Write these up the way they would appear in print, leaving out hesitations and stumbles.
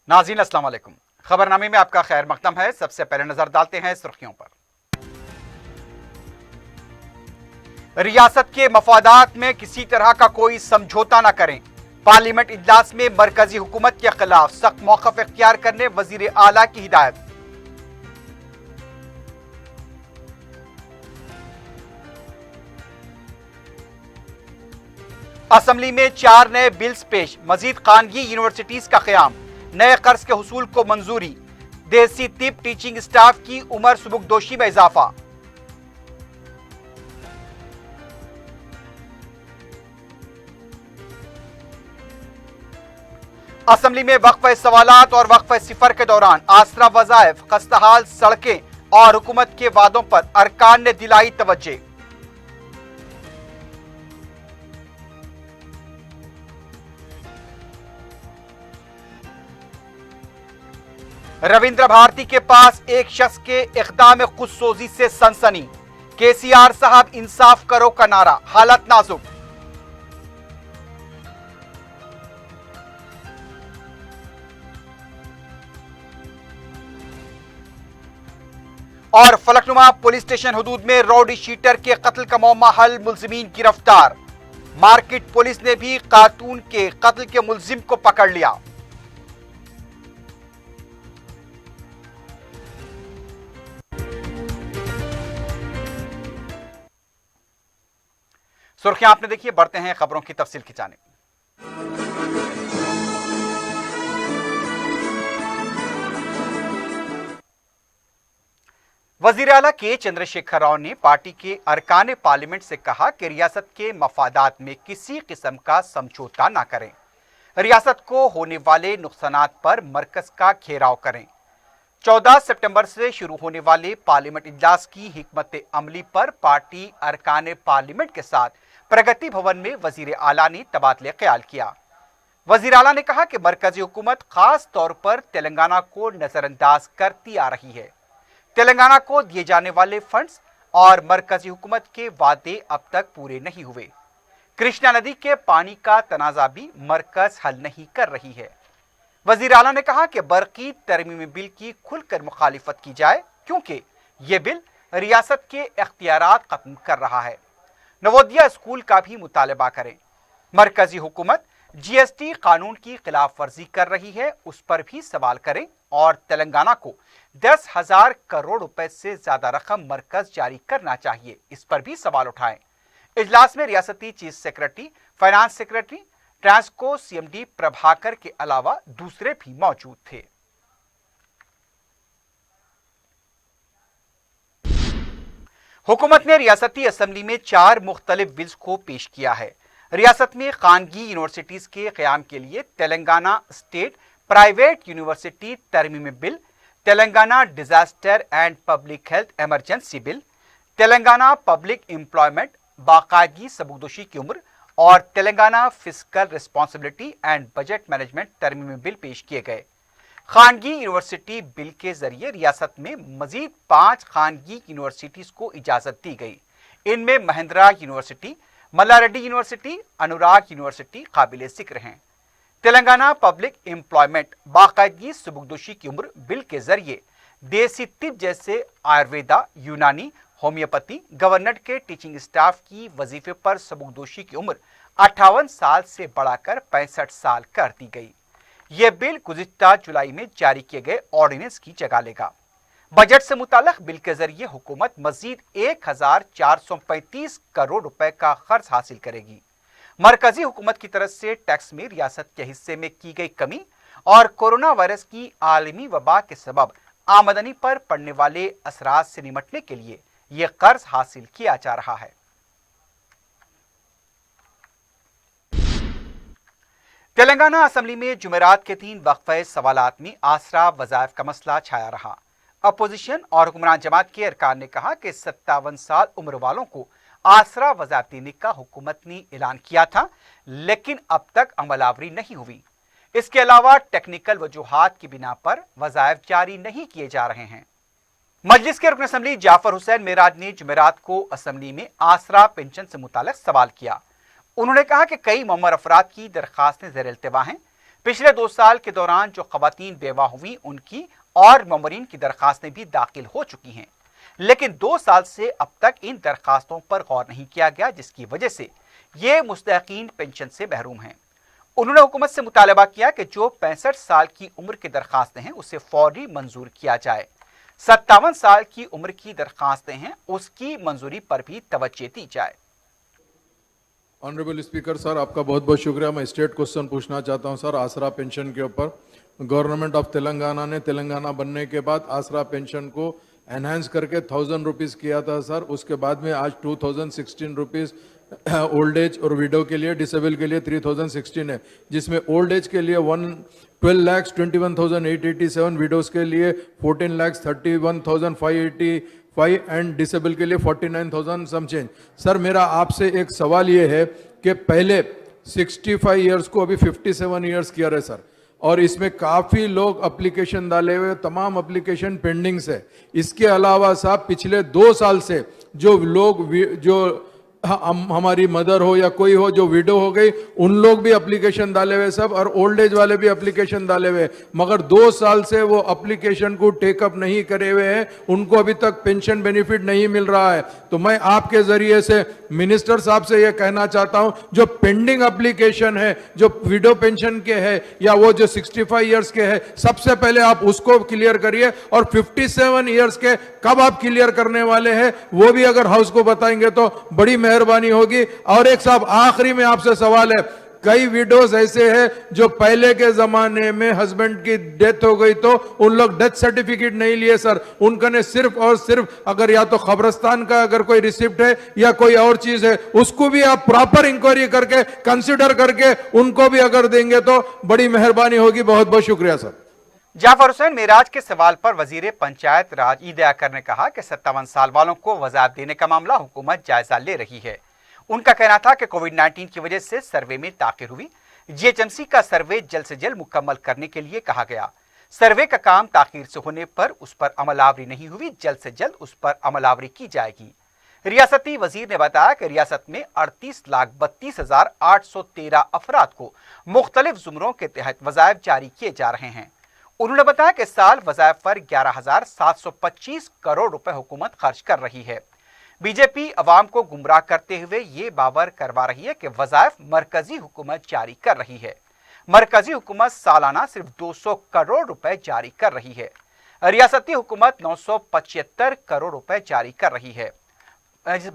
नाज़रीन अस्सलाम वालेकुम। खबरनामे में आपका खैर मकदम है। सबसे पहले नजर डालते हैं सुर्खियों पर। रियासत के मफादात में किसी तरह का कोई समझौता न करें। पार्लियामेंट इजलास में मरकजी हुकूमत के खिलाफ सख्त मौक़िफ़ इख्तियार करने वज़ीर आला की हिदायत। असेंबली में 4 नए बिल्स पेश। मजीद खानगी यूनिवर्सिटीज का क़याम। नए कर्ज के हुसूल को मंजूरी। देसी तिब टीचिंग स्टाफ की उम्र सुबुकदोशी में इजाफा। असेंबली में वक्फ़े सवालात और वक्फ़े सिफर के दौरान आसरा वज़ाइफ, खस्ताहाल सड़कें और हुकूमत के वादों पर अरकान ने दिलाई तवज्जो। रविंद्र भारती के पास एक शख्स के इक़दाम खुदसोजी से सनसनी। केसीआर साहब इंसाफ करो का नारा, हालत नाजुक। और फलकनुमा पुलिस स्टेशन हुदूद में रौडी शीटर के कत्ल का मौमा हल, मुल्जिमीन गिरफ्तार। मार्केट पुलिस ने भी खातून के कत्ल के मुल्जिम को पकड़ लिया। सुर्खियां आपने देखिए, बढ़ते हैं खबरों की तफसील की जानिब। वजीर आला के चंद्रशेखर राव ने पार्टी के अरकान पार्लियामेंट से कहा कि रियासत के मफादात में किसी किस्म का समझौता ना करें। रियासत को होने वाले नुकसानात पर मरकज का घेराव करें। 14 सितंबर से शुरू होने वाले पार्लियामेंट इजलास की हिकमत अमली पर पार्टी अरकान पार्लियामेंट के साथ प्रगति भवन में वजीर आला ने तबादले ख्याल किया। वजीर आला ने कहा कि मरकजी हुकूमत खास तौर पर तेलंगाना को नजरअंदाज करती आ रही है। तेलंगाना को दिए जाने वाले फंड्स और मरकजी हुकूमत के वादे अब तक पूरे नहीं हुए। कृष्णा नदी के पानी का तनाजा भी मरकज हल नहीं कर रही है। वजीर आला ने कहा कि बरकी तरमीमी बिल की खुलकर मुखालिफत की जाए, क्योंकि ये बिल रियासत के इख्तियारात खत्म कर रहा है। नवोदया स्कूल का भी मुतालबा करें। मरकजी हुकूमत जीएसटी कानून की खिलाफ वर्जी कर रही है, उस पर भी सवाल करें और तेलंगाना को 10,000 करोड़ रुपए से ज्यादा रकम मरकज जारी करना चाहिए, इस पर भी सवाल उठाएं। इजलास में रियासती chief secretary, finance secretary, Transco CMD Prabhakar के अलावा दूसरे भी मौजूद थे। हुकूमत ने रियासती असेंबली में 4 मुख्तलिफ बिल्स को पेश किया है। रियासत में खानगी यूनिवर्सिटीज के क़याम के लिए तेलंगाना स्टेट प्राइवेट यूनिवर्सिटी तरमीमी bill, Telangana disaster and public health emergency bill, Telangana public employment बाकायदगी सबूकदोशी की उम्र और Telangana fiscal responsibility and budget management तरमीमी बिल पेश किए गए। खानगी यूनिवर्सिटी बिल के जरिए रियासत में मजीद 5 खानगी यूनिवर्सिटीज को इजाजत दी गई। इनमें महिंद्रा यूनिवर्सिटी, मल्लारेड्डी यूनिवर्सिटी, अनुराग यूनिवर्सिटी काबिल जिक्र हैं। तेलंगाना पब्लिक एम्प्लॉयमेंट बाकायदगी सबूकदोशी की उम्र बिल के जरिए देसी तिब जैसे आयुर्वेदा, यूनानी, होम्योपैथी, गवर्नमेंट के टीचिंग स्टाफ की वजीफे पर सबूकदोशी की उम्र 58 साल से बढ़ाकर 65 साल कर दी गई। यह बिल गुज़िश्ता जुलाई में जारी किए गए ऑर्डिनेंस की जगह लेगा। बजट से मुताल्लिक बिल के जरिए हुकूमत मजीद 1,435 करोड़ रुपए का खर्च हासिल करेगी। मरकजी हुकूमत की तरफ से टैक्स में रियासत के हिस्से में की गई कमी और कोरोना वायरस की आलमी वबा के सबब आमदनी पर पड़ने वाले असरात से निमटने के लिए यह कर्ज हासिल किया जा रहा है। तेलंगाना असेंबली में जुमेरात के दिन वक्फे सवालात में आसरा वज़ाइफ का मसला छाया रहा। अपोजिशन और हुक्मरान जमात के अरकान ने कहा कि 57 साल उम्र वालों को आसरा वज़ाइफ देने का हुकूमत ने ऐलान किया था, लेकिन अब तक अमलावरी नहीं हुई। इसके अलावा टेक्निकल वजूहात की बिना पर वज़ाइफ जारी नहीं किए जा रहे हैं। मजलिस के रुकन असेंबली जाफर हुसैन मेराज ने जुमेरात को असेंबली में आसरा पेंशन से मुताल्लिक सवाल किया। उन्होंने कहा कि कई मुअम्मर अफराद की दरखास्तें ज़ेर इल्तिवा हैं। पिछले 2 साल के दौरान जो खवातीन बेवा हुई उनकी और ममरीन की दरखास्तें भी दाखिल हो चुकी हैं, लेकिन 2 साल से अब तक इन दरखास्तों पर गौर नहीं किया गया, जिसकी वजह से ये मुस्तहकीन पेंशन से महरूम हैं। उन्होंने हुकूमत से मुतालबा किया कि जो 65 साल की उम्र की दरखास्तें हैं उसे फौरी मंजूर किया जाए। 57 साल की उम्र की दरखास्तें हैं उसकी मंजूरी पर भी तवज्जो दी जाए। ऑनरेबल स्पीकर सर, आपका बहुत बहुत शुक्रिया। मैं स्टेट क्वेश्चन पूछना चाहता हूं सर, आसरा पेंशन के ऊपर। गवर्नमेंट ऑफ तेलंगाना ने तेलंगाना बनने के बाद आसरा पेंशन को एनहांस करके 1000 रुपीज़ किया था सर। उसके बाद में आज 2016 रुपीज़ ओल्ड एज और विडो के लिए, डिसेबल के लिए 3016 है, जिसमें ओल्ड एज के लिए 12,21,887, विडोज के लिए 14,31,585 एंड डिसेबल के लिए 49,000 सम चेंज। सर मेरा आपसे एक सवाल ये है कि पहले 65 इयर्स को अभी 57 इयर्स किया रहे सर, और इसमें काफ़ी लोग एप्लीकेशन डाले हुए, तमाम एप्लीकेशन पेंडिंग्स है। इसके अलावा साहब पिछले 2 साल से जो लोग जो हमारी मदर हो या कोई हो जो विडो हो गई, उन लोग भी एप्लीकेशन डाले हुए सब, और ओल्ड एज वाले भी एप्लीकेशन डाले हुए, मगर 2 साल से वो एप्लीकेशन को टेकअप नहीं करे हुए हैं, उनको अभी तक पेंशन बेनिफिट नहीं मिल रहा है। तो मैं आपके जरिए से मिनिस्टर साहब से ये कहना चाहता हूं, जो पेंडिंग एप्लीकेशन है, जो विडो पेंशन के है या वो जो 65 इयर्स के है, सबसे पहले आप उसको क्लियर करिए, और 57 इयर्स के कब आप क्लियर करने वाले हैं वो भी अगर हाउस को बताएंगे तो बड़ी मेहरबानी होगी। और एक साहब आखिरी में आपसे सवाल है, कई विडोज ऐसे हैं जो पहले के जमाने में हस्बैंड की डेथ हो गई तो उन लोग डेथ सर्टिफिकेट नहीं लिए सर, उनका ने सिर्फ और सिर्फ अगर या तो खबरस्तान का अगर कोई रिसिप्ट है या कोई और चीज है, उसको भी आप प्रॉपर इंक्वायरी करके कंसिडर करके उनको भी अगर देंगे तो बड़ी मेहरबानी होगी। बहुत बहुत शुक्रिया सर। जाफर हुसैन मेराज के सवाल पर वजीर पंचायत राज ईद अकर ने कहा कि 57 साल वालों को वज़ाहत देने का मामला हुकूमत जायजा ले रही है। उनका कहना था कि कोविड-19 की वजह से सर्वे में ताख़ीर हुई। जीएचएमसी का सर्वे जल्द से जल्द मुकम्मल करने के लिए कहा गया। सर्वे का काम ताख़ीर से होने पर उस पर अमलावरी नहीं हुई, जल्द से जल्द उस पर अमलावरी की जाएगी। रियासती वजीर ने बताया कि रियासत में 38,32,813 अफराद को मुख्तलिफ जुमरों के तहत वज़ाइफ जारी किए जा रहे हैं। उन्होंने बताया कि साल वज़ाइफ पर 11,725 करोड़ रुपए हुकूमत खर्च कर रही है। बीजेपी अवाम को गुमराह करते हुए ये बावर करवा रही है कि वज़ाइफ मरकजी हुकूमत जारी कर रही है। मरकजी हुकूमत सालाना सिर्फ 200 करोड़ रुपए जारी कर रही है। रियासती हुकूमत 975 करोड़ रुपए जारी कर रही है।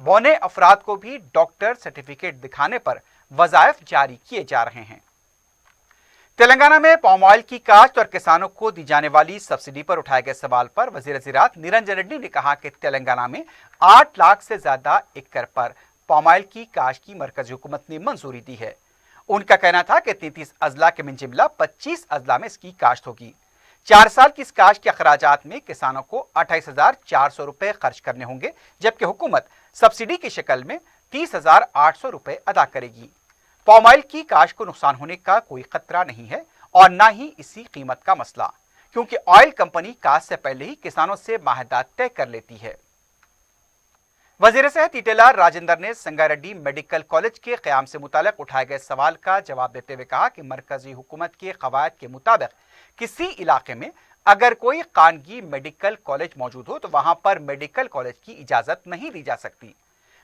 बौने अफराद को भी डॉक्टर सर्टिफिकेट दिखाने पर वज़ाइफ जारी किए जा रहे हैं। तेलंगाना में पाम ऑयल की काश्त और किसानों को दी जाने वाली सब्सिडी पर उठाए गए सवाल पर वजीर ज़राअत निरंजन रेड्डी ने कहा कि तेलंगाना में 8 लाख से ज्यादा एकड़ पर पाम ऑयल की काश्त की मरकजी हुकूमत ने मंजूरी दी है। उनका कहना था कि 33 अजला के मिंजिमला 25 अजला में इसकी काश्त होगी। 4 साल की इस काश्त के अखराजात में किसानों को 28,400 रुपए खर्च करने होंगे, जबकि हुकूमत सब्सिडी की शक्ल में 30,800 रुपए अदा करेगी। पाम ऑयल की काश्त को नुकसान होने का कोई खतरा नहीं है और न ही इसी कीमत का मसला, क्योंकि ऑयल कंपनी काश्त से पहले ही किसानों से माहदात तय कर लेती है। वजीर सेहत ईटेला राजेंद्र ने संगारेड्डी मेडिकल कॉलेज के क़याम से मुताल्लिक़ उठाए गए सवाल का जवाब देते हुए कहा कि मरकजी हुकूमत के क़वायद के मुताबिक किसी इलाके में अगर कोई खानगी मेडिकल कॉलेज मौजूद हो तो वहां पर मेडिकल कॉलेज की इजाज़त नहीं दी जा सकती।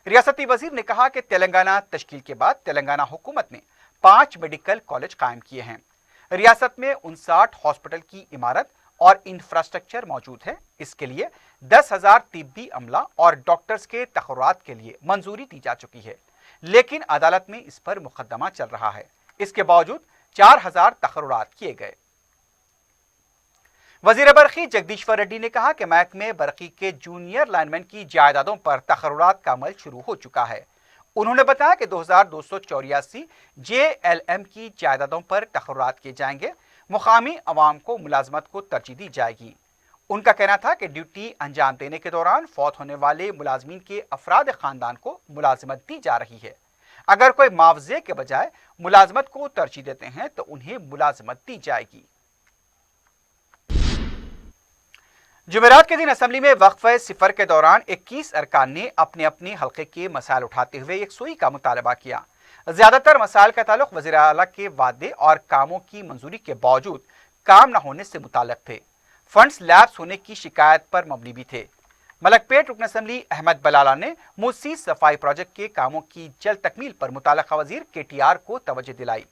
रियासती वजीर ने कहा कि तेलंगाना तश्कील के बाद तेलंगाना हुकूमत ने 5 मेडिकल कॉलेज कायम किए हैं। रियासत में 59 हॉस्पिटल की इमारत और इंफ्रास्ट्रक्चर मौजूद है। इसके लिए 10,000 तिब्बी अमला और डॉक्टर्स के तखर्रुआत के लिए मंजूरी दी जा चुकी है, लेकिन अदालत में इस पर मुकदमा चल रहा है। इसके बावजूद 4,000 तखर्रुआत किए गए। वजीर बरखी जगदीश्वर रेड्डी ने कहा कि महकमे बरखी के जूनियर लाइनमैन की जायदादों पर तखर्रुआत का अमल शुरू हो चुका है। उन्होंने बताया कि 2,284 JLM की जायदादों पर तखर्रुआत किए जाएंगे। मुकामी अवाम को मुलाजमत को तरजीह दी जाएगी। उनका कहना था कि ड्यूटी अंजाम देने के दौरान फौत होने वाले मुलाजमीन के अफराद खानदान को मुलाजमत दी जा रही है। अगर कोई मुआवजे के बजाय मुलाजमत को तरजीह देते हैं तो उन्हें मुलाजमत दी जाएगी। जुमेरात के दिन असम्बली में वक्फे सिफर के दौरान 21 अरकान ने अपने अपने हल्के के मसाइल उठाते हुए एक सुई का मुतालबा किया। ज्यादा तर मसाइल का ताल्लुक वज़ीर आला के वादे और कामों की मंजूरी के बावजूद काम न होने से मुताल्लिक थे। फंड्स लैप्स होने की शिकायत पर मबनी भी थे। मलकपेट रुकन असम्बली अहमद बलाला ने मूसी सफाई प्रोजेक्ट के कामों की जल्द तकमील पर मुताल्लिका वजीर KTR को तवज्जो दिलाई।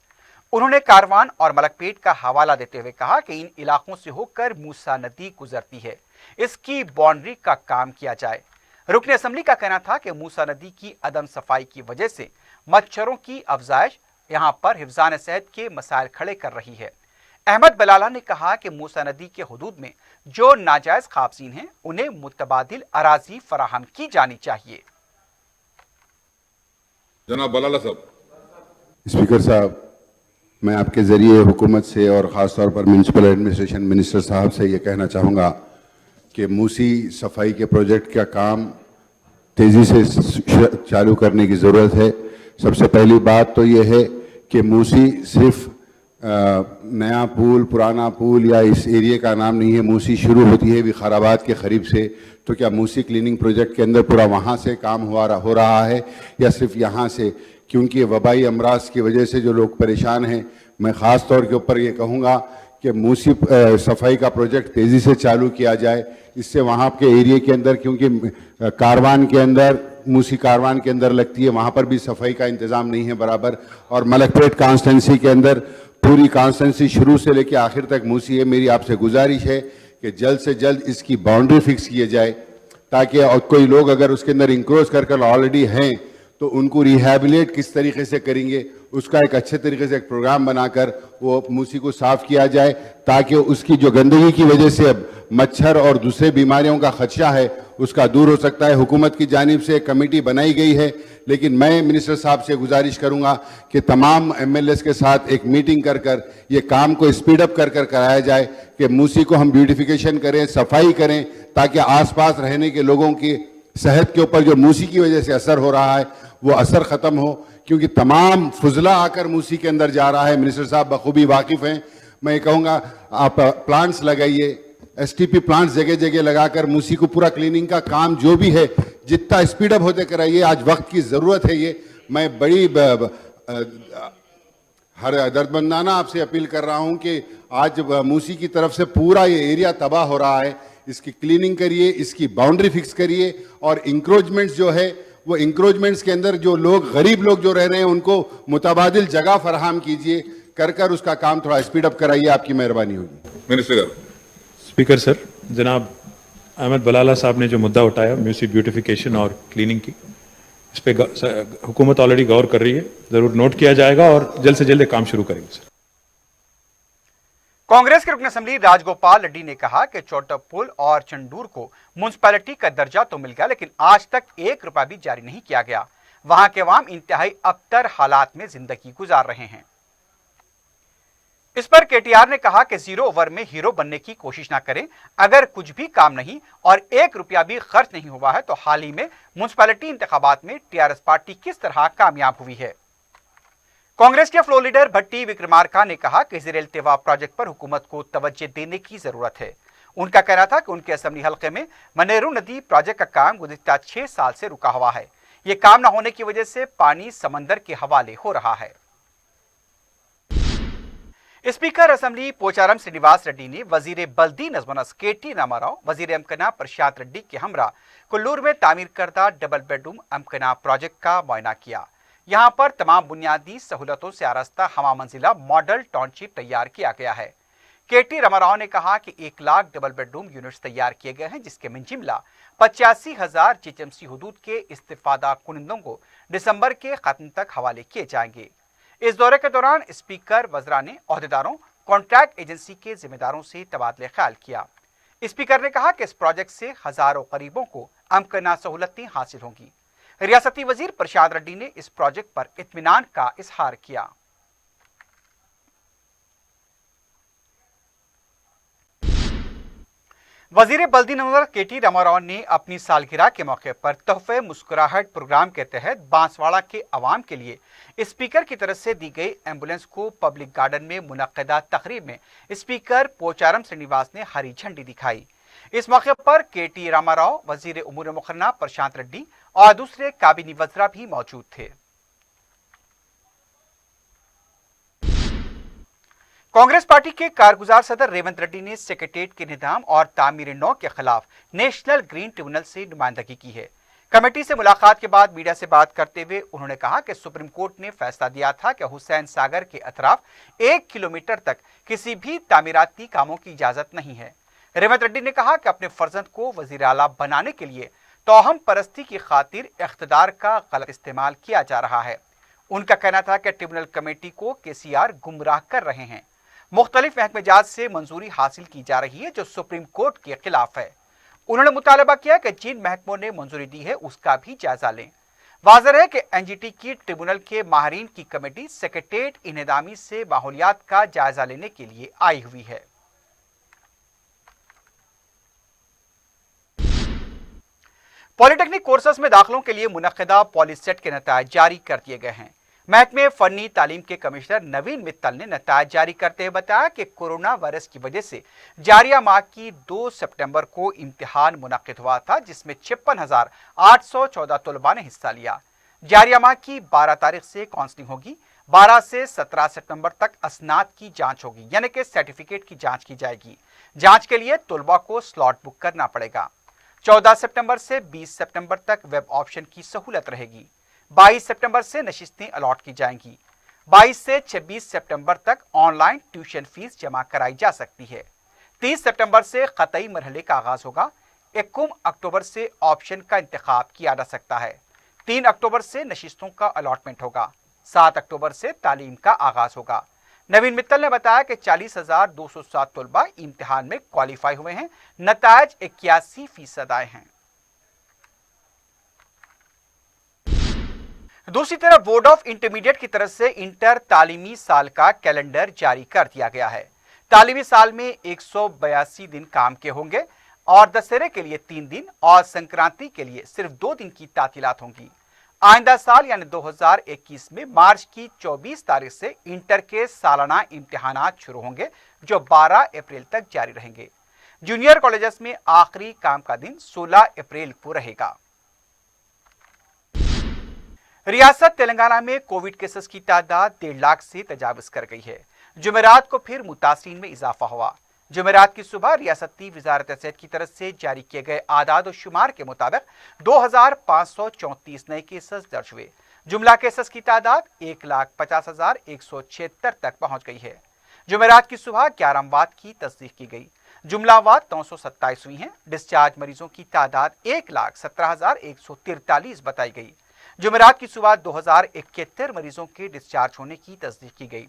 उन्होंने कारवान और मलकपेट का हवाला देते हुए कहा कि इन इलाकों से होकर मूसा नदी गुजरती है, इसकी बाउंड्री का काम किया जाए। रुकन असम्बली का कहना था कि मूसा नदी की अदम सफाई की वजह से मच्छरों की अफजाइश यहाँ पर हिफ्जान सेहत के मसाइल खड़े कर रही है। अहमद बलाला ने कहा कि मूसा नदी के हुदूद में जो नाजायज खाबजीन हैं उन्हें मुतबादिल अराजी फराहम की जानी चाहिए। जनाब बलाला साहब। स्पीकर साहब, मैं आपके ज़रिए हुकूमत से और ख़ास तौर पर म्यूनसिपल एडमिनिस्ट्रेशन मिनिस्टर साहब से ये कहना चाहूँगा कि मूसी सफाई के प्रोजेक्ट का काम तेज़ी से चालू करने की ज़रूरत है। सबसे पहली बात तो ये है कि मूसी सिर्फ नया पुल, पुराना पुल या इस एरिया का नाम नहीं है। मूसी शुरू होती है विखाराबाद के करीब से। तो क्या मूसी क्लीनिंग प्रोजेक्ट के अंदर पूरा वहाँ से काम हो रहा है या सिर्फ यहाँ से? क्योंकि वबाई अमराज की वजह से जो लोग परेशान हैं, मैं ख़ास तौर के ऊपर ये कहूँगा कि मूसी सफाई का प्रोजेक्ट तेज़ी से चालू किया जाए। इससे वहाँ के एरिया के अंदर, क्योंकि कारवान के अंदर, मूसी कारवान के अंदर लगती है, वहाँ पर भी सफाई का इंतज़ाम नहीं है बराबर। और मलकपेट कॉन्स्टिट्यूंसी के अंदर पूरी कॉन्स्टिट्यूंसी शुरू से लेकर आखिर तक मूसी है। मेरी आपसे गुजारिश है कि जल्द से जल्द इसकी बाउंड्री फिक्स किए जाए, ताकि और कोई लोग अगर उसके अंदर इंक्रोच कर ऑलरेडी हैं तो उनको रिहैबिलिटेट किस तरीके से करेंगे, उसका एक अच्छे तरीके से एक प्रोग्राम बनाकर वो मूसी को साफ़ किया जाए, ताकि उसकी जो गंदगी की वजह से अब मच्छर और दूसरे बीमारियों का खदशा है उसका दूर हो सकता है। हुकूमत की जानिब से एक कमेटी बनाई गई है, लेकिन मैं मिनिस्टर साहब से गुजारिश करूंगा कि तमाम MLAs के साथ एक मीटिंग कर ये काम को स्पीड अप कर कराया जाए कि मूसी को हम ब्यूटिफिकेशन करें, सफाई करें, ताकि आसपास रहने के लोगों की सेहत के ऊपर जो मूसी की वजह से असर हो रहा है वो असर ख़त्म हो। क्योंकि तमाम फुजला आकर मूसी के अंदर जा रहा है। मिनिस्टर साहब बखूबी वाकिफ़ हैं। मैं ये कहूँगा आप प्लांट्स लगाइए, STP प्लांट्स जगह जगह लगाकर मूसी को पूरा क्लीनिंग का काम जो भी है जितना स्पीड अप होते कराइए। आज वक्त की ज़रूरत है ये। मैं बड़ी हर दर्दमंदाना आपसे अपील कर रहा हूँ कि आज मूसी की तरफ से पूरा ये एरिया तबाह हो रहा है, इसकी क्लीनिंग करिए, इसकी बाउंड्री फिक्स करिए और इंक्रोचमेंट्स जो है वो इंक्रोचमेंट्स के अंदर जो लोग, गरीब लोग जो रह रहे हैं, उनको मुतबादिल जगह फराहम कीजिए, कर उसका काम थोड़ा स्पीड अप कराइए। आपकी मेहरबानी होगी। मिनिस्टर। स्पीकर सर, जनाब अहमद बलाला साहब ने जो मुद्दा उठाया म्यूसी ब्यूटिफिकेशन और क्लीनिंग की, इस पे हुकूमत ऑलरेडी गौर कर रही है, जरूर नोट किया जाएगा और जल्द से जल्द काम शुरू करेंगे सर। कांग्रेस के रुकन असम्बली राजगोपाल रेड्डी ने कहा कि चोटपुल और चंडूर को म्युनिसिपैलिटी का दर्जा तो मिल गया, लेकिन आज तक 1 रुपया भी जारी नहीं किया गया। वहां के अवाम इंतहाई अबतर हालात में जिंदगी गुजार रहे हैं। इस पर KTR ने कहा कि 0 ओवर में हीरो बनने की कोशिश ना करें। अगर कुछ भी काम नहीं और 1 रुपया भी खर्च नहीं हुआ है तो हाल ही में म्युनिसिपैलिटी इंतखाबात में TRS पार्टी किस तरह कामयाब हुई है। कांग्रेस के फ्लोर लीडर भट्टी विक्रमार्का ने कहा कि ज़ेर-ए-इल्तिवा प्रोजेक्ट पर हुकूमत को तवज्जो देने की जरूरत है। उनका कहना था कि उनके असेंबली हल्के में मनेरू नदी प्रोजेक्ट का काम गुज़िश्ता 6 साल से रुका हुआ है। ये काम न होने की वजह से पानी समंदर के हवाले हो रहा है। स्पीकर असेंबली पोचारम श्रीनिवास रेड्डी ने वजीर बल्दी नज़्म-ओ-नस्क KT रामाराव, वजीर अमकना प्रशांत रेड्डी के हमरा कुल्लूर में तामीर करदा डबल बेडरूम अमकना प्रोजेक्ट का मुआयना किया। यहाँ पर तमाम बुनियादी सहूलतों से आरास्ता हमा मंजिला मॉडल टाउनशिप तैयार किया गया है। KT रामाराव ने कहा कि 1 लाख डबल बेडरूम यूनिट्स तैयार किए गए हैं, जिसके में जिमला 85,000 GHMC हुदूद के इस्तिफादा कुनिंदों को दिसंबर के खत्म तक हवाले किए जाएंगे। इस दौरे के दौरान स्पीकर वज़रा ने ओहदेदारों, कॉन्ट्रैक्ट एजेंसी के जिम्मेदारों से तबादले ख्याल किया। स्पीकर ने कहा कि इस प्रोजेक्ट से हजारों गरीबों को अमकना सहूलतें हासिल होंगी। रियासती वजीर प्रशांत रेड्डी ने इस प्रोजेक्ट पर इत्मीनान का इजहार किया। वजीर बल्दी नज़्म-ओ-नस्क KT रामाराव ने अपनी सालगिरह के मौके पर तोहफे मुस्कुराहट प्रोग्राम के तहत बांसवाड़ा के अवाम के लिए स्पीकर की तरफ से दी गई एम्बुलेंस को पब्लिक गार्डन में मुनक्किदा तकरीब में स्पीकर पोचारम श्रीनिवास ने हरी झंडी दिखाई। इस मौके पर KT रामाराव, वजीर उमूर मुखन्ना प्रशांत रेड्डी और दूसरे काबिनी वज़रा भी मौजूद थे। कांग्रेस पार्टी के कारगुजार सदर रेवंत रेड्डी ने सेक्रेटेरिएट के निजाम और तामीर नौ के खिलाफ नेशनल ग्रीन ट्रिब्यूनल से नुमाइंदगी की है। कमेटी से मुलाकात के बाद मीडिया से बात करते हुए उन्होंने कहा कि सुप्रीम कोर्ट ने फैसला दिया था कि हुसैन सागर के अतराफ 1 किलोमीटर तक किसी भी तामीराती कामों की इजाजत नहीं है। रेवंत रेड्डी ने कहा कि अपने फर्जंद को वजीर आला बनाने के लिए तौहम परस्ती की खातिर इख्तिदार का गलत इस्तेमाल किया जा रहा है। उनका कहना था कि ट्रिब्यूनल कमेटी को केसीआर गुमराह कर रहे हैं। मुख्तलिफ महकमेजात से मंजूरी हासिल की जा रही है जो सुप्रीम कोर्ट के खिलाफ है। उन्होंने मुतालबा किया कि जिन महकमों ने मंजूरी दी है उसका भी जायजा लें। वाज़ेह है कि एनजीटी की ट्रिब्यूनल के माहिरीन की कमेटी सेक्रेटेरिएट इंहदामी से माहौलियात का जायजा लेने के लिए आई हुई है। पॉलिटेक्निक कोर्सेस में दाखिलों के लिए मुनक्किदा पॉलिसेट के नतायज जारी कर दिए गए हैं। महकमे फनी तालीम के कमिश्नर नवीन मित्तल ने नतायज जारी करते हुए बताया कि कोरोना वायरस की वजह से जारिया माह की 2 सितंबर को इम्तिहान मुनक्किद हुआ था, जिसमें 56,814 तलबा ने हिस्सा लिया। जारिया माह की 12 तारीख से काउंसलिंग होगी। 12 से 17 सितंबर तक असनाद की जांच होगी, यानी कि सर्टिफिकेट की जांच की जाएगी। जांच के लिए तलबा को स्लॉट बुक करना पड़ेगा। 14 सितंबर से 20 सितंबर तक वेब ऑप्शन की सहूलत रहेगी। 22 सितंबर से नशिस्तें अलॉट की जाएंगी। 22 से 26 सितंबर तक ऑनलाइन ट्यूशन फीस जमा कराई जा सकती है। 30 सितंबर से क़तई मरहले का आगाज होगा। 21 अक्टूबर से ऑप्शन का इंतखाब किया जा सकता है। 3 अक्टूबर से नशिस्तों का अलॉटमेंट होगा। 7 अक्टूबर से तालीम का आगाज होगा। नवीन मित्तल ने बताया कि 40,207 तलबा इम्तिहान में क्वालिफाई हुए हैं। नतायज 81% आए हैं। दूसरी तरफ बोर्ड ऑफ इंटरमीडिएट की तरफ से इंटर तालीमी साल का कैलेंडर जारी कर दिया गया है। तालीमी साल में 182 दिन काम के होंगे और दशहरे के लिए 3 दिन और संक्रांति के लिए सिर्फ 2 दिन की तातीलात होंगी। आइंदा साल यानी 2021 में मार्च की 24 तारीख से इंटर के सालाना इम्तिहानात शुरू होंगे जो 12 अप्रैल तक जारी रहेंगे। जूनियर कॉलेजेस में आखिरी काम का दिन 16 अप्रैल को रहेगा। रियासत तेलंगाना में कोविड केसेस की तादाद 1.5 लाख से तजावुज कर गई है। जुमेरात को फिर मुतासिरीन में इजाफा हुआ। जुमेरात की सुबह रियासती वजारत सेहत की तरफ से जारी किए गए आदाद और शुमार के मुताबिक 2,534 नए केसेस दर्ज हुए। जुमला केसेस की तादाद 1,50,176 तक पहुंच गई है। जुमेरात की सुबह 11 अमवात की तस्दीक की गई। जुमला अमवात 927 हुई हैं। डिस्चार्ज मरीजों की तादाद 1,17,143 बताई गई। जुमेरात की सुबह 2,071 मरीजों के डिस्चार्ज होने की तस्दीक की गई।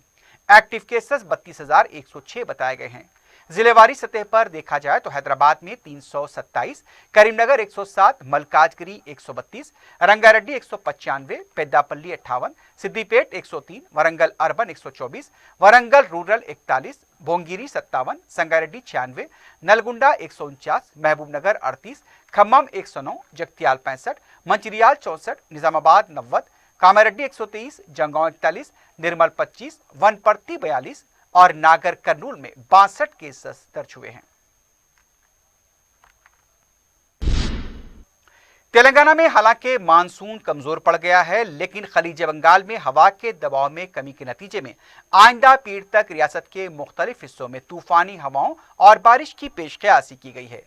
एक्टिव केसेस 32,106 बताए गए हैं। जिलेवारी सतह पर देखा जाए तो हैदराबाद में 327, करीमनगर 107, मलकाजगिरी 132, रंगारेड्डी 195, पेद्दापल्ली 58, सिद्दीपेट 103, वरंगल अर्बन 124, वरंगल रूरल 41, भोंगिरी 57, संगारेड्डी 96, नलगुंडा 149, महबूबनगर 38, खम्मम 109, जगतियाल 65, मंचिरियाल 64, निजामाबाद 90, कामारेड्डी 123, जंगांव 41, निर्मल 25, वनपर्ती 42 और नागर कर्नूल में 62 केसेस दर्ज हुए हैं। तेलंगाना में हालांकि मानसून कमजोर पड़ गया है, लेकिन खलीज बंगाल में हवा के दबाव में कमी के नतीजे में आइंदा पीर तक रियासत के मुख्तलिफ हिस्सों में तूफानी हवाओं और बारिश की पेशकयासी की गई है।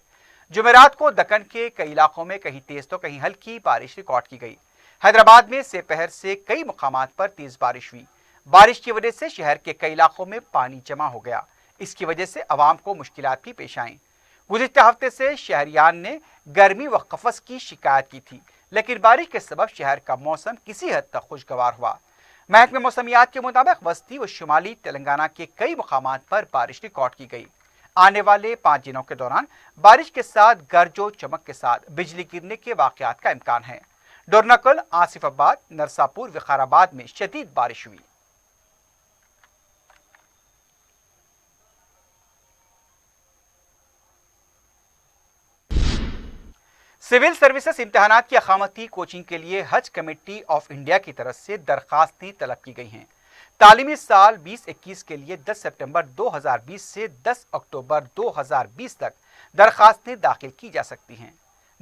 जुमेरात को दक्कन के कई इलाकों में कहीं तेज तो कहीं हल्की बारिश रिकॉर्ड की गई। हैदराबाद में सेपहर से कई मुकामात पर तेज बारिश हुई। बारिश की वजह से शहर के कई इलाकों में पानी जमा हो गया। इसकी वजह से अवाम को मुश्किलात भी पेश आईं। गुज़िश्ता हफ्ते से शहरियान ने गर्मी व कफस की शिकायत की थी, लेकिन बारिश के सबब शहर का मौसम किसी हद तक खुशगवार हुआ। महकमे मौसमियात के मुताबिक वस्ती व शुमाली तेलंगाना के कई मुकामात पर बारिश रिकॉर्ड की गई। आने वाले 5 दिनों के दौरान बारिश के साथ गरजो चमक के साथ बिजली गिरने के वाकयात का इम्कान है। डोरनाकुल, आसिफाबाद, नरसापुर, विकाराबाद में शदीद बारिश हुई। सिविल सर्विसेज इम्तिहानात की अखामती कोचिंग के लिए हज कमेटी ऑफ इंडिया की तरफ से दरखास्तें तलब की गई हैं। तालीमी साल 2021 के लिए 10 सितंबर 2020 से 10 अक्टूबर 2020 तक दरखास्तें दाखिल की जा सकती हैं।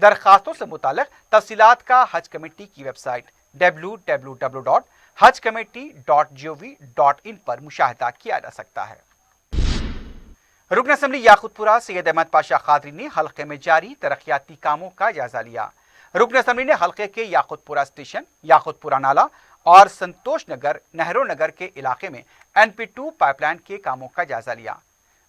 दरखास्तों से मुताल्लिक़ तफसीलात का हज कमेटी की वेबसाइट www.hajcommittee.gov.in पर मुशाहिदा किया जा सकता है। रुकन असम्बली याकुतपुरा सैयद अहमद पाशा खादरी ने हल्के में जारी तरक्याती कामों का जायजा लिया। रुकन असम्बली ने हल्के के याकुतपुरा स्टेशन, याकुतपुरा नाला और संतोष नगर, नेहरू नगर के इलाके में NP2 पाइपलाइन के कामों का जायजा लिया।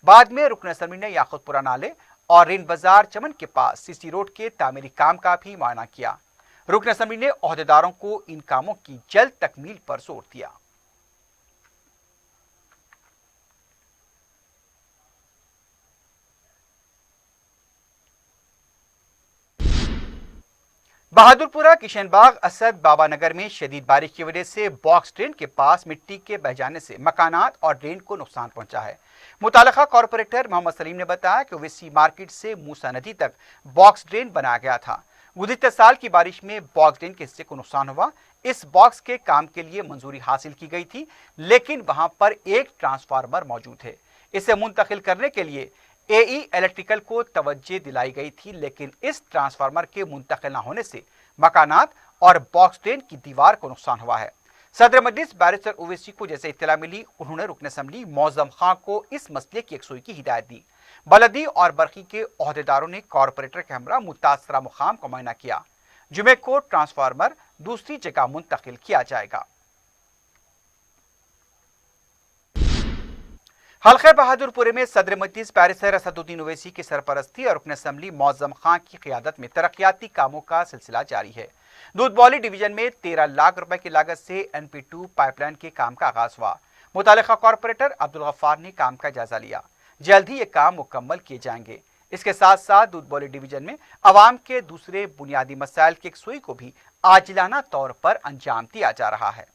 बाद में रुकन असम्बली ने याकुतपुरा नाले और रेन बाजार चमन के पास CC रोड के तामीरी काम का भी मुआयना किया। रुकन असम्बली ने ओहदेदारों को इन कामों की जल्द तकमील पर जोर दिया। बहादुरपुरा, किशनबाग, असद बाबा नगर में शदीद बारिश की वजह से बॉक्स ड्रेन के पास मिट्टी के बह जाने से मकानात और ड्रेन को नुकसान पहुंचा है। मुतालिका कॉरपोरेटर मोहम्मद सलीम ने बताया कि ओवैसी मार्केट से मूसा नदी तक बॉक्स ड्रेन बनाया गया था। गुज़िश्ता साल की बारिश में बॉक्स ड्रेन के हिस्से को नुकसान हुआ। इस बॉक्स के काम के लिए मंजूरी हासिल की गई थी, लेकिन वहां पर एक ट्रांसफार्मर मौजूद है। इसे मुंतकिल करने के लिए AE इलेक्ट्रिकल को तवज्जो दिलाई गई थी, लेकिन इस ट्रांसफार्मर के मुंतकिल न होने से मकानात और बॉक्स ड्रेन की दीवार को नुकसान हुआ है। सदर मजलिस बैरिस्टर ओवैसी को जैसे इत्तला मिली, उन्होंने रुकन असम्बली मौज़म खां को इस मसले की यकसुई की हिदायत दी। बलदी और बरकी के ओहदेदारों ने कॉरपोरेटर के हमरा मुतासरा मुकाम का मुआयना किया। जुमे को ट्रांसफार्मर दूसरी जगह मुंतकिल किया जाएगा। हल्के बहादुरपुरे में सदर मजलिस बैरिस्टर असदुद्दीन ओवैसी की सरपरस्ती और रुकन असम्बली मौज़म खां की क़ियादत में तरक्याती कामों का सिलसिला जारी है। दूधबौली डिवीजन में 13 लाख रुपए की लागत से NP2 पाइपलाइन के काम का आगाज हुआ। मुतालिका कॉरपोरेटर अब्दुल गफ्फार ने काम का जायजा लिया। जल्द ही ये काम मुकम्मल किए जाएंगे। इसके साथ साथ दूधबौली डिवीजन में अवाम के दूसरे बुनियादी मसाइल की यकसुई को भी आजिलाना तौर पर अंजाम दिया जा रहा है।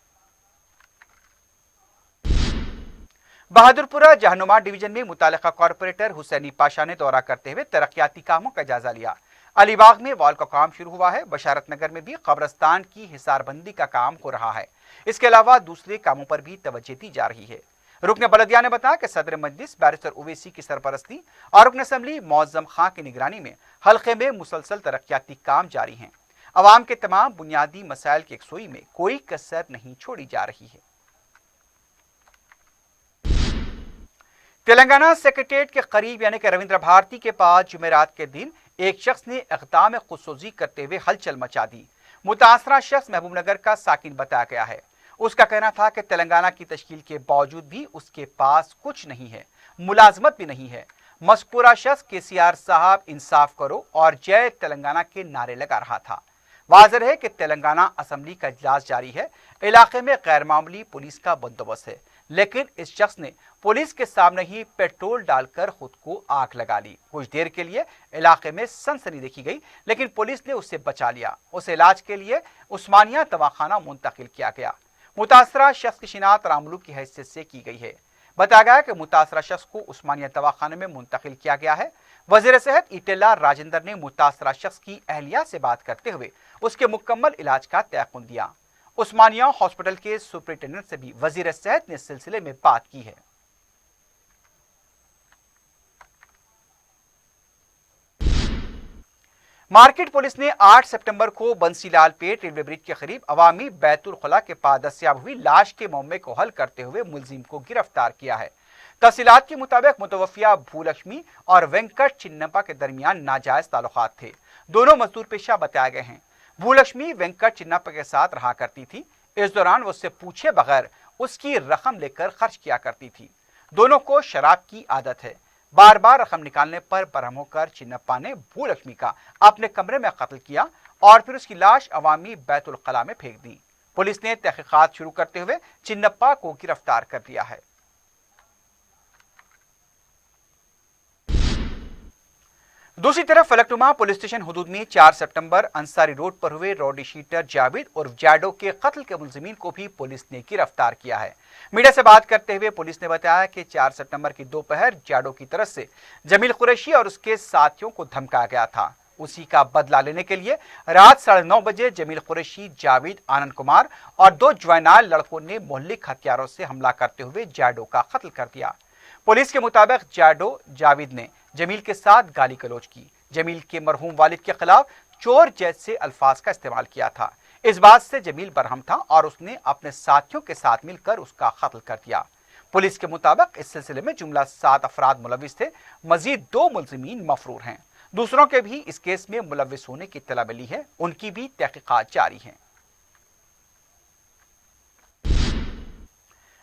बहादुरपुरा जहनुमा डिवीजन में मुतालिका कॉरपोरेटर हुसैनी पाशा ने दौरा करते हुए तरक्याती कामों का जायजा लिया। अलीबाग में वॉल का काम शुरू हुआ है। बशारत नगर में भी कब्रस्तान की हिसारबंदी का काम हो रहा है। इसके अलावा दूसरे कामों पर भी तवज्जो दी जा रही है। रुकन बलदिया ने बताया कि सदर मजलिस बैरिस्टर ओवैसी की सरपरस्ती और रुकन असम्बली मौज़म खां की निगरानी में हल्के में मुसलसल तरक्याती काम जारी हैं। अवाम के तमाम बुनियादी मसाइल की यकसुई में कोई कसर नहीं छोड़ी जा रही है। तेलंगाना सेक्रेटेरिएट के करीब यानी कि रविंद्र भारती के पास जुमेरात के दिन एक शख्स ने इक़दाम खुदसोजी करते हुए हलचल मचा दी। मुतासरा शख्स महबूब नगर का साकिन बताया गया है। उसका कहना था कि तेलंगाना की तश्कील के बावजूद भी उसके पास कुछ नहीं है, मुलाजमत भी नहीं है। मज़कूरा शख्स KCR साहब इंसाफ करो और जय तेलंगाना के नारे लगा रहा था। वाज़ेह है कि तेलंगाना असम्बली का इजलास जारी है। इलाके में गैर मामूली पुलिस का बंदोबस्त है, लेकिन इस शख्स ने पुलिस के सामने ही पेट्रोल डालकर खुद को आग लगा ली। कुछ देर के लिए इलाके में सनसनी देखी गई, लेकिन पुलिस ने उससे बचा लिया। उसे इलाज के लिए उस्मानिया दवाखाना मुंतकिल किया गया। मुतासरा शख्स की शिनाख्त रामलू की हैसियत से की गई है। बताया गया कि मुतासरा शख्स को उस्मानिया दवाखाने में मुंतकिल किया गया है। वज़ीर सेहत ईटेला राजेंद्र ने मुतासरा शख्स की अहलिया से बात करते हुए उसके मुकम्मल इलाज का तयक़ुन दिया। उस्मानिया हॉस्पिटल के सुपरिटेंडेंट से भी वज़ीर सेहत ने इस सिलसिले में बात की है। मार्केट पुलिस ने 8 सितंबर को बंसीलाल पेट रेलवे ब्रिज के करीब अवामी बैतुल खुला के पास दस्तयाब हुई लाश के मामले को हल करते हुए मुलजिम को गिरफ्तार किया है। तफसीलात के मुताबिक मुतवफ़िया भूलक्ष्मी और वेंकट चिन्नप्पा के दरमियान नाजायज ताल्लुकात थे। दोनों मजदूर पेशा बताए गए हैं। भूलक्ष्मी वेंकट चिन्नप्पा के साथ रहा करती थी। इस दौरान वो उससे पूछे बगैर उसकी रकम लेकर खर्च किया करती थी। दोनों को शराब की आदत है। बार बार रकम निकालने पर बरहम होकर चिन्नप्पा ने भूलक्ष्मी का अपने कमरे में कत्ल किया और फिर उसकी लाश अवामी बैतुल खला में फेंक दी। पुलिस ने तहकीकात शुरू करते हुए चिन्नप्पा को गिरफ्तार कर लिया है। दूसरी तरफ फलकनुमा पुलिस स्टेशन हुदूद में 4 सितंबर अंसारी रोड पर हुए रॉडी शीटर जावेद और जैडो के कत्ल के मुलजिमीन को भी पुलिस ने गिरफ्तार किया है। मीडिया से बात करते हुए पुलिस ने बताया कि 4 सितंबर की दोपहर जैडो की तरफ से जमील कुरैशी और उसके साथियों को धमकाया गया था। उसी का बदला लेने के लिए रात 9:30 बजे जमील कुरैशी, जावेद, आनंद कुमार और 2 ज्वाइनाल लड़कों ने मोहल्लिक हथियारों से हमला करते हुए जैडो का कत्ल कर दिया। पुलिस के मुताबिक जैडो जावेद ने जमील के साथ गाली गलौज की। जमील के मरहूम वालिद के खिलाफ चोर जैसे अल्फाज का इस्तेमाल किया था। इस बात से जमील बरहम था और उसने अपने साथियों के साथ मिलकर उसका कत्ल कर दिया। पुलिस के मुताबिक इस सिलसिले में जुमला 7 अफराद मुलविस थे। मजीद 2 मुलजिमीन मफरूर हैं। दूसरों के भी इस केस में मुलविस होने की इत्तला मिली है, उनकी भी तहकीकात जारी हैं।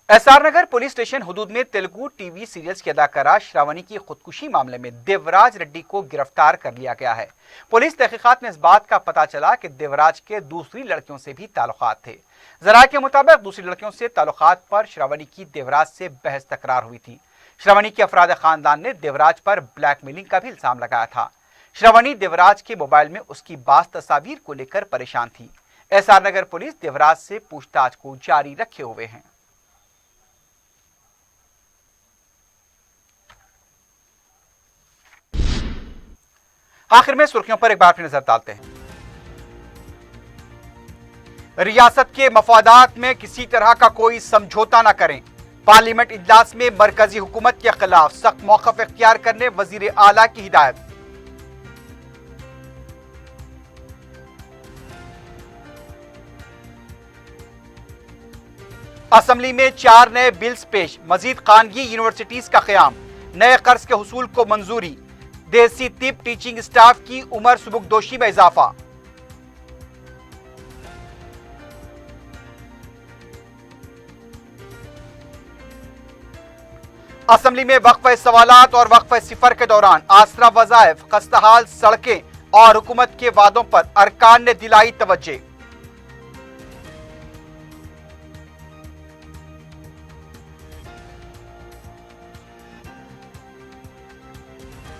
एसआर नगर पुलिस स्टेशन हुदूद में तेलुगु टीवी सीरियल्स की अदाकारा श्रावणी की खुदकुशी मामले में देवराज रेड्डी को गिरफ्तार कर लिया गया है। पुलिस तहकीकात में इस बात का पता चला कि देवराज के दूसरी लड़कियों से भी ताल्लुकात थे। जराये के मुताबिक दूसरी लड़कियों से ताल्लुकात पर श्रावणी की देवराज से बहस तकरार हुई थी। श्रावणी के अफराद खानदान ने देवराज पर ब्लैकमेलिंग का भी इल्जाम लगाया था। श्रावणी देवराज के मोबाइल में उसकी बाज़ तस्वीर को लेकर परेशान थी। एसआर नगर पुलिस देवराज से पूछताछ को जारी रखे हुए हैं। आखिर में सुर्खियों पर एक बार फिर नजर डालते हैं। रियासत के मफादात में किसी तरह का कोई समझौता न करें। पार्लियामेंट इजलास में मरकजी हुकूमत के खिलाफ सख्त मौक़िफ़ इख्तियार करने वजीर आला की हिदायत। असेंबली में 4 नए बिल्स पेश। मजीद खानगी यूनिवर्सिटीज का क़याम। नए कर्ज के हुसूल को मंजूरी। देसी तिब टीचिंग स्टाफ की उम्र सुबुकदोशी में इजाफा। असेंबली में वक्फ़े सवालात और वक्फ़े सिफर के दौरान आसरा वज़ाइफ, खस्ताहाल सड़कें और हुकूमत के वादों पर अरकान ने दिलाई तवज्जो।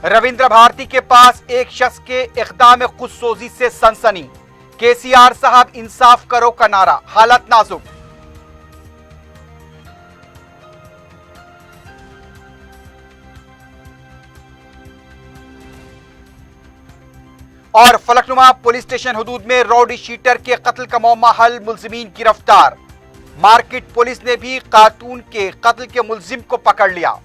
रविंद्र भारती के पास एक शख्स के इक़दाम खुदसोजी से सनसनी। केसीआर साहब इंसाफ करो का नारा, हालत नाजुक। और फलकनुमा पुलिस स्टेशन हुदूद में रौडी शीटर के कत्ल का मौमा हल, मुल्जिमीन गिरफ्तार। मार्केट पुलिस ने भी खातून के कत्ल के मुल्जिम को पकड़ लिया।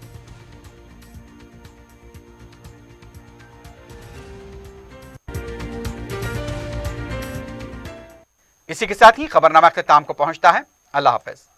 इसी के साथ ही खबरनामा अख्ताम को पहुंचता है। अल्लाह हाफ़िज़।